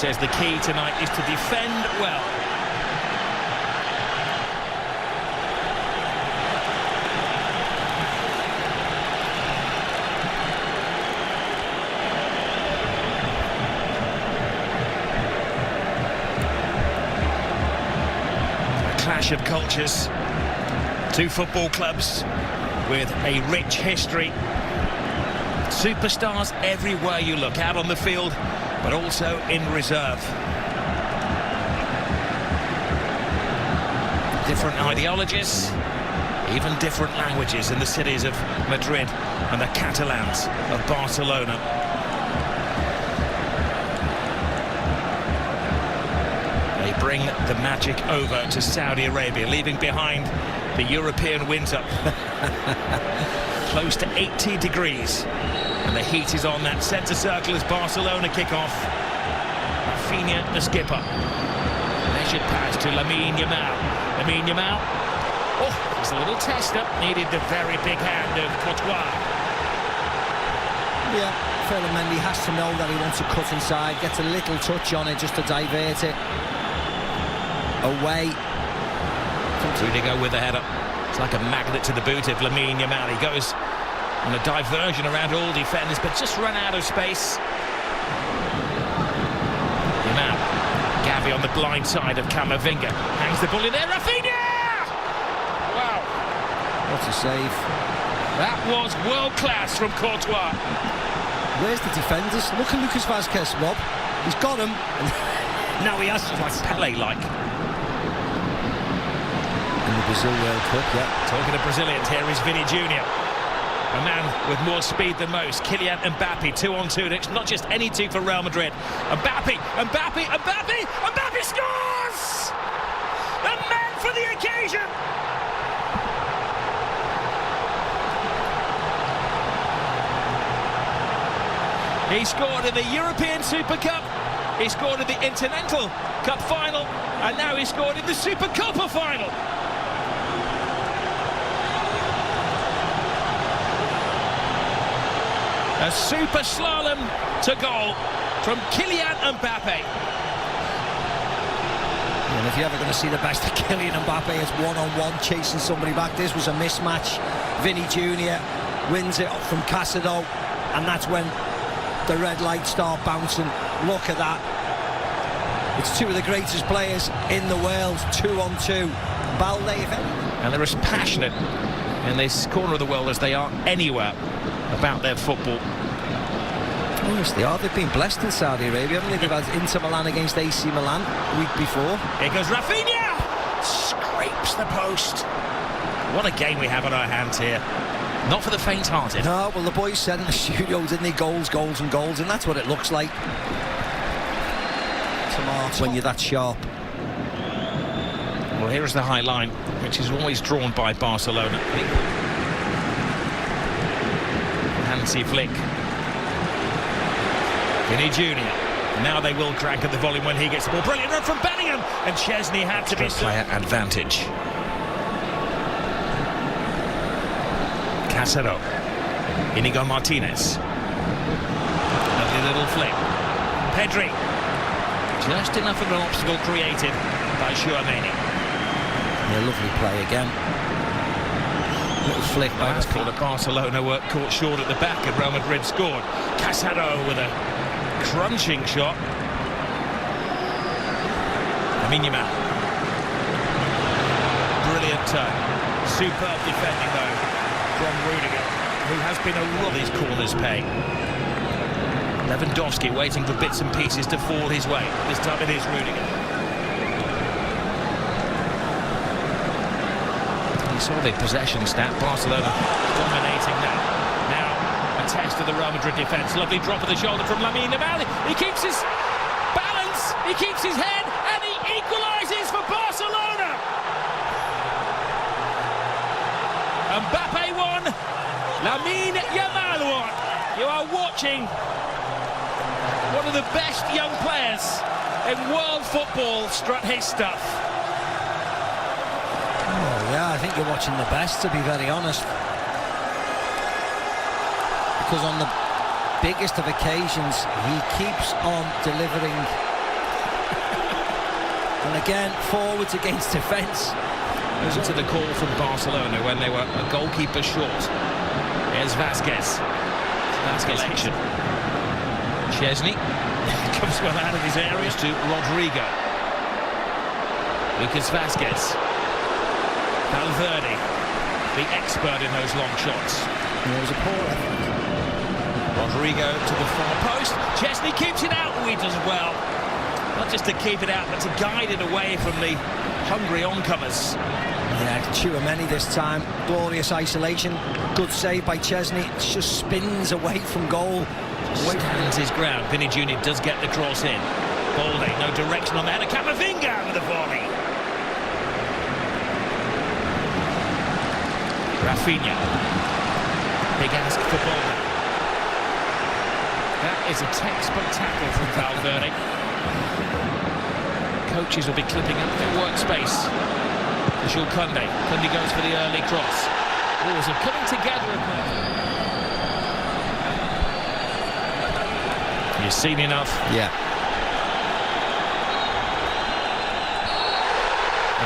Says the key tonight is to defend well. A clash of cultures. Two football clubs with a rich history. Superstars everywhere you look, out on the field, but also in reserve. Different ideologies, even different languages in the cities of Madrid and the Catalans of Barcelona. They bring the magic over to Saudi Arabia, leaving behind the European winter. Close to 80 degrees. And the heat is on that centre circle as Barcelona kick off. Raphinha, the skipper. Measured pass to Lamine Yamal. Lamine Yamal. Oh, it's a little tester. Needed the very big hand of Courtois. Yeah, Mendy has to know that he wants to cut inside. Gets a little touch on it just to divert it away. Rodrygo with the header. It's like a magnet to the boot of Lamine Yamal. He goes on a diversion around all defenders, but just run out of space. Yamal. Gavi on the blind side of Camavinga. Hangs the ball in there. Raphinha! Wow. What a save. That was world class from Courtois. Where's the defenders? Look at Lucas Vazquez, Rob. He's got him. Now he has to. Like Pele-like. Brazil World Cup, yeah. Talking of Brazilians, here is Vini Jr. A man with more speed than most. Kylian Mbappé, 2-on-2. It's not just any two for Real Madrid. Mbappé scores! The man for the occasion! He scored in the European Super Cup. He scored in the Intercontinental Cup final. And now he scored in the Supercopa final. A super slalom to goal from Kylian Mbappé. And if you're ever going to see the best of Kylian Mbappé, it's one-on-one chasing somebody back. This was a mismatch. Vinny Jr. wins it from Casado, and that's when the red lights start bouncing. Look at that. It's two of the greatest players in the world, 2-on-2. Balde, if any. And they're as passionate in this corner of the world as they are anywhere about their football. Yes, they are. They've been blessed in Saudi Arabia, haven't they? They've had Inter Milan against AC Milan a week before. Here goes Raphinha! Scrapes the post. What a game we have on our hands here. Not for the faint-hearted. No, well, the boys said in the studio, didn't they? Goals, goals and goals, and that's what it looks like. Tomato. When you're that sharp. Well, here is the high line, which is always drawn by Barcelona. Hansi Flick. Vinny Jr. Now they will crank at the volume when he gets the ball. Brilliant run from Bellingham, and Szczęsny had to be player advantage. Casado. Inigo Martinez. Lovely little flick. Pedri. Just enough of an obstacle created by Chouameni. Yeah, lovely play again. Little flick by that's called a Barcelona work caught short at the back, and Real Madrid scored. Casado with a crunching shot. Lamine Yamal. Brilliant turn. Superb defending though from Rodrygo, who has been a roll his corners pay. Lewandowski waiting for bits and pieces to fall his way. This time it is Rodrygo. You saw the possession stat. Barcelona dominating that. Now a test of the Real Madrid defence. Lovely drop of the shoulder from Lamine Yamal. He keeps his balance, he keeps his head, and he equalises for Barcelona. Mbappé won, Lamine Yamal won. You are watching one of the best young players in world football strut his stuff. Oh yeah, I think you're watching the best, to be very honest. Because on the biggest of occasions, he keeps on delivering And again, forwards against defence. Listen to the call from Barcelona when they were a goalkeeper short. Here's Vasquez. Vasquez action. Szczęsny comes well out of his area to Rodrygo. Lucas Vasquez. Valverde, the expert in those long shots. It was a poor effort. Rodrygo to the far post. Szczęsny keeps it out. He does well. Not just to keep it out, but to guide it away from the hungry oncomers. Yeah, Tchouaméni this time. Glorious isolation. Good save by Szczęsny. It just spins away from goal. Stands his ground. Vinny Jr. does get the cross in. Balde, no direction on that. And Camavinga with the volley. Raphinha. Big ask for Balde. That is a textbook tackle from Valverde. Coaches will be clipping up their workspace. Jules Koundé. Koundé goes for the early cross. Oh, so coming together. You've seen enough. Yeah.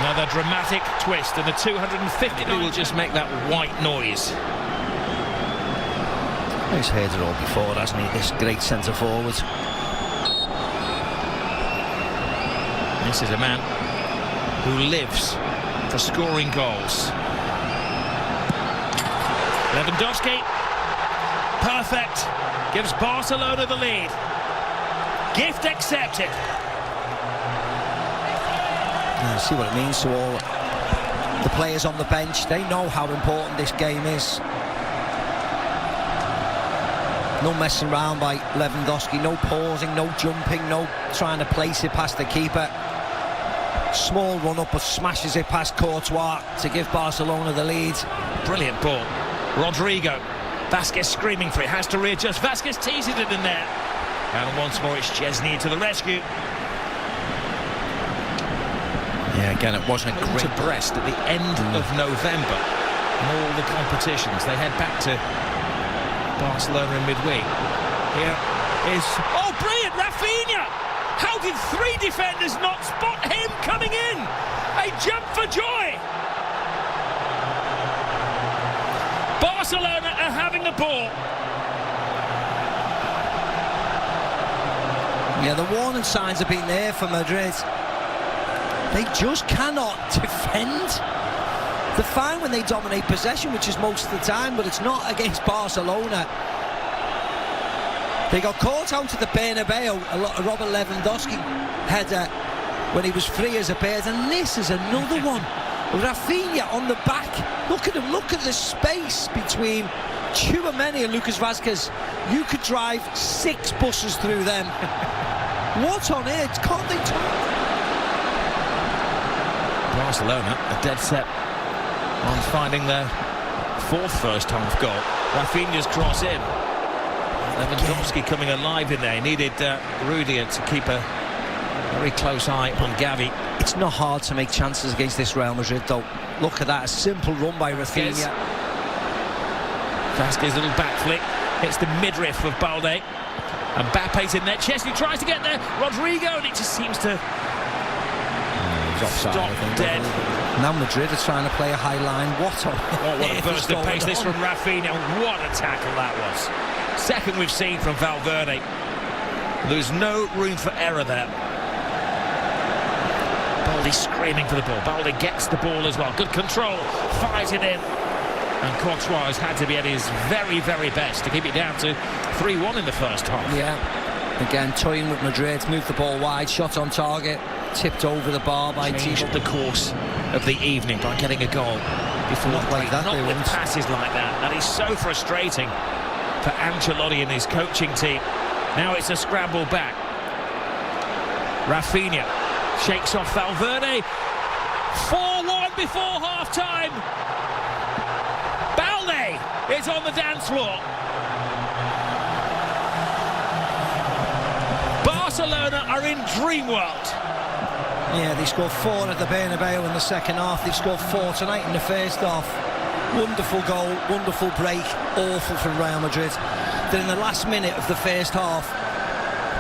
Another dramatic twist, and the 250 will just make that white noise. He's heard it all before, hasn't he? This great centre forward. This is a man who lives for scoring goals. Lewandowski, perfect, gives Barcelona the lead. Gift accepted. Yeah, see what it means to all the players on the bench. They know how important this game is. No messing around by Lewandowski, no pausing, no jumping, no trying to place it past the keeper. Small run-up, but smashes it past Courtois to give Barcelona the lead. Brilliant ball. Rodrygo. Vasquez screaming for it, has to readjust. Vasquez teases it in there. And once more it's Szczęsny to the rescue. Yeah, again, it wasn't a great... To Brest at the end of November. In all the competitions, they head back to Barcelona in midweek. Here is... Oh, brilliant! Raphinha! How did three defenders not spot him coming in? A jump for joy! Barcelona are having the ball. Yeah, the warning signs have been there for Madrid. They just cannot defend. They're fine when they dominate possession, which is most of the time, but it's not against Barcelona. They got caught out at the Bernabeu, a Robert Lewandowski header when he was free as a bird, and this is another one. Raphinha on the back. Look at him, look at the space between Tchouaméni and Lucas Vasquez. You could drive 6 buses through them. What on earth? Can't they talk? Barcelona are dead set on finding their 4th first-half goal. Raphinha's cross in. Lewandowski coming alive in there. He needed Rudiger to keep a very close eye on Gavi. It's not hard to make chances against this Real Madrid, though. Look at that, a simple run by Raphinha. Vasquez, little back flick. Hits the midriff of Balde. And Mbappe's in there. Szczęsny tries to get there. Rodrygo, and it just seems to offside, stop dead. Now Madrid are trying to play a high line. What a burst of pace this from Raphinha. What a tackle that was. Second we've seen from Valverde. There's no room for error there. Balde screaming for the ball. Balde gets the ball as well. Good control. Fires it in. And Courtois has had to be at his very, very best to keep it down to 3-1 in the first half. Yeah. Again, toying with Madrid. Moved the ball wide. Shot on target. Tipped over the bar by Changed the course of the evening by getting a goal before not like that. Not with passes like that. That is so frustrating for Ancelotti and his coaching team. Now it's a scramble back. Raphinha shakes off Valverde. 4-1 before half-time. Balde is on the dance floor. Barcelona are in dream world. Yeah, they scored 4 at the Bernabeu in the second half. They've scored 4 tonight in the first half. Wonderful goal, wonderful break, awful from Real Madrid. Then in the last minute of the first half,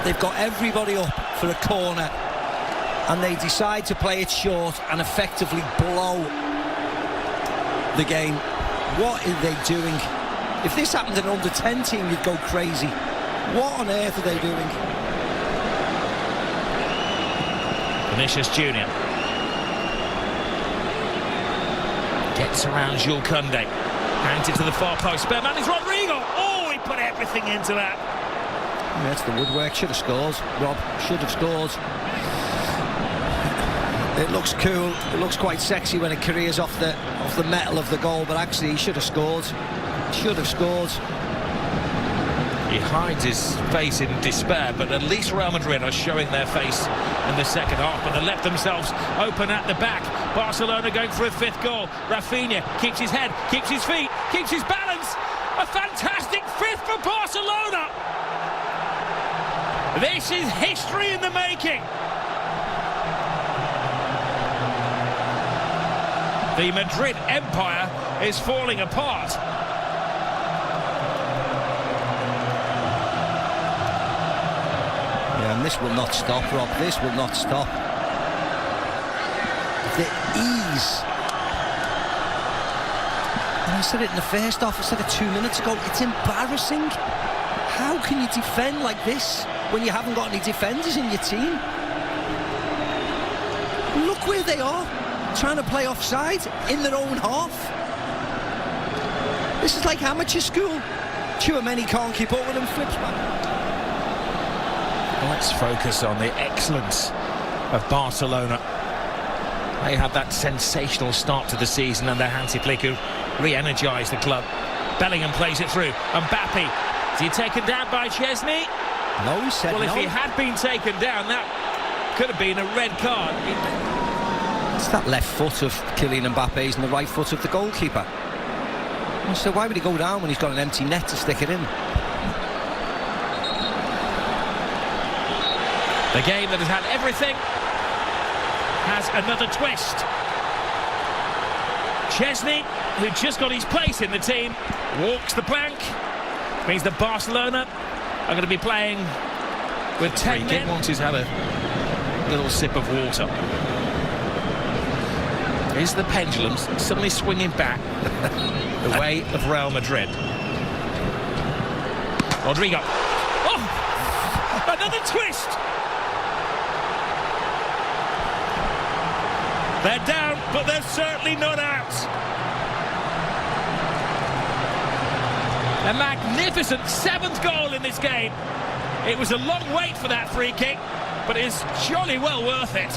they've got everybody up for a corner. and they decide to play it short and effectively blow the game. What are they doing? If this happened in an under-10 team, you'd go crazy. What on earth are they doing? Vinicius Junior gets around Jules Koundé, hands it to the far post. Spare man is Rodrygo. Oh, he put everything into that. Yeah, it's the woodwork. Should have scored, Rob. Should have scored. It looks cool. It looks quite sexy when it careers off the metal of the goal, but actually he should have scored. Should have scored. He hides his face in despair, but at least Real Madrid are showing their face in the second half, but they left themselves open at the back. Barcelona going for a fifth goal. Raphinha keeps his head, keeps his feet, keeps his balance. A fantastic fifth for Barcelona. This is history in the making. The Madrid empire is falling apart. And this will not stop, Rob. This will not stop. The ease. And I said it in the first half, I said it 2 minutes ago. It's embarrassing. How can you defend like this when you haven't got any defenders in your team? Look where they are, trying to play offside in their own half. This is like amateur school. Tchouaméni can't keep up with them, flips back. Let's focus on the excellence of Barcelona. They had that sensational start to the season and their emphatically could re-energise the club. Bellingham plays it through. Mbappé, is he taken down by Szczęsny? No, he said well, no. If he had been taken down, that could have been a red card. It's that left foot of Kylian Mbappe's and the right foot of the goalkeeper. So why would he go down when he's got an empty net to stick it in? The game that has had everything has another twist. Szczęsny, who just got his place in the team, walks the plank. Means that Barcelona are going to be playing with 10 men. Once he's had a little sip of water. Is the pendulum suddenly swinging back the way of Real Madrid? Rodrygo. Oh! Another twist! They're down, but they're certainly not out. A magnificent 7th goal in this game. It was a long wait for that free kick, but it's jolly well worth it.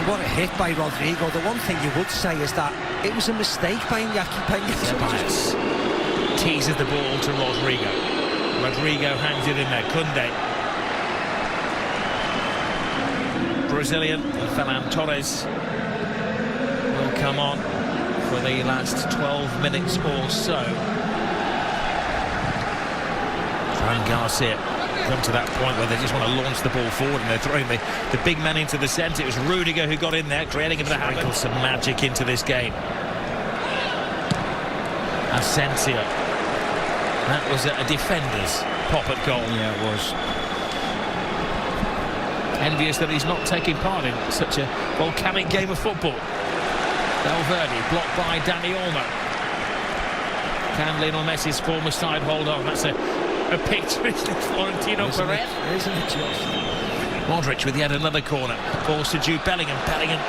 What a hit by Rodrygo. The one thing you would say is that it was a mistake by Iñaki Peña. Teases the ball to Rodrygo. Rodrygo hangs it in there. Koundé. Brazilian Ferran Torres will come on for the last 12 minutes or so. Fran Garcia come to that point where they just want to launch the ball forward and they're throwing the big man into the centre. It was Rudiger who got in there, creating a bit of havoc. Some magic into this game. Asensio. That was a defender's pop at goal. Yeah, it was. Envious that he's not taking part in such a volcanic game of football. Valverde blocked by Dani Olmo. Can Lionel Messi's former side hold on? That's a picture, isn't it, Florentino Perez? Isn't it just? Modric with yet another corner. Balls to Jude Bellingham. Bellingham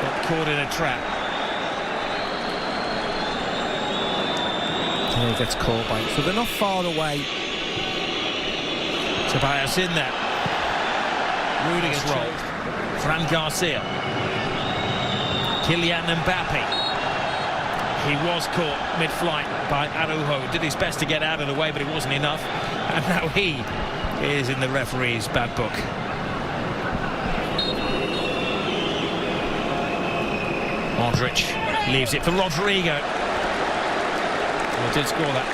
got caught in a trap. Yeah, he gets caught by it. So they're not far away. Tobias in there. Rudiger's rolled. Fran Garcia. Kylian Mbappé. He was caught mid-flight by Araujo. Did his best to get out of the way, but it wasn't enough. And now he is in the referee's bad book. Modric leaves it for Rodrygo. Well, did score that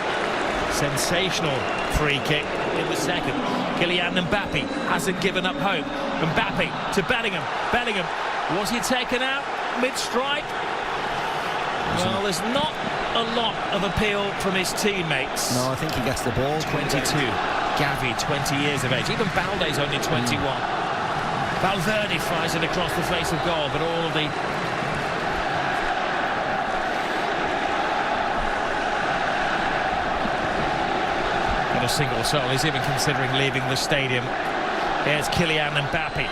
sensational free kick in the second. Kylian Mbappé hasn't given up hope. Mbappé to Bellingham. Bellingham, was he taken out mid-strike? Well, there's not a lot of appeal from his teammates. No, I think he gets the ball. 22. Gavi, 20 years of age. Even Balde's only 21. Valverde fires it across the face of goal, but all of the... Not a single soul is even considering leaving the stadium. Here's Kylian Mbappé.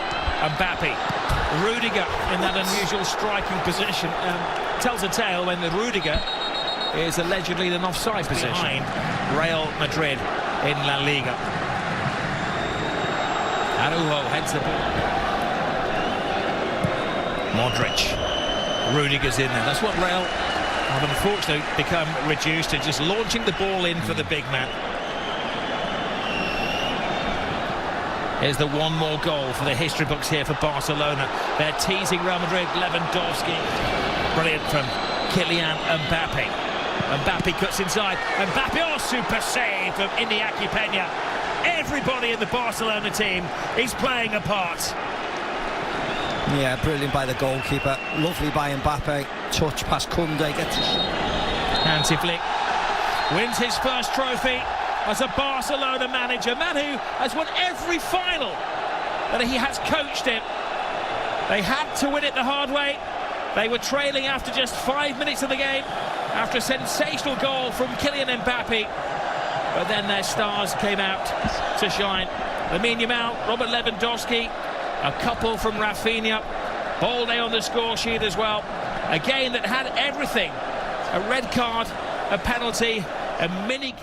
Rudiger in that unusual striking position. Tells a tale when the Rudiger is allegedly in an offside position. Behind Real Madrid in La Liga. Araujo heads the ball. Modric. Rudiger's in there. That's what Real have unfortunately become reduced to, just launching the ball in for the big man. Here's the one more goal for the history books here for Barcelona. They're teasing Real Madrid. Lewandowski. Brilliant from Kylian Mbappé. Mbappé cuts inside. Mbappé, oh, super save from Iñaki Peña. Everybody in the Barcelona team is playing a part. Yeah, brilliant by the goalkeeper. Lovely by Mbappé. Touch past Koundé. Gets a shot. Hansi Flick wins his first trophy as a Barcelona manager. Man who has won every final that he has coached in. They had to win it the hard way. They were trailing after just 5 minutes of the game, after a sensational goal from Kylian Mbappé. But then their stars came out to shine. Lamine Yamal, Robert Lewandowski, a couple from Raphinha, Balde on the score sheet as well. A game that had everything: a red card, a penalty, a mini...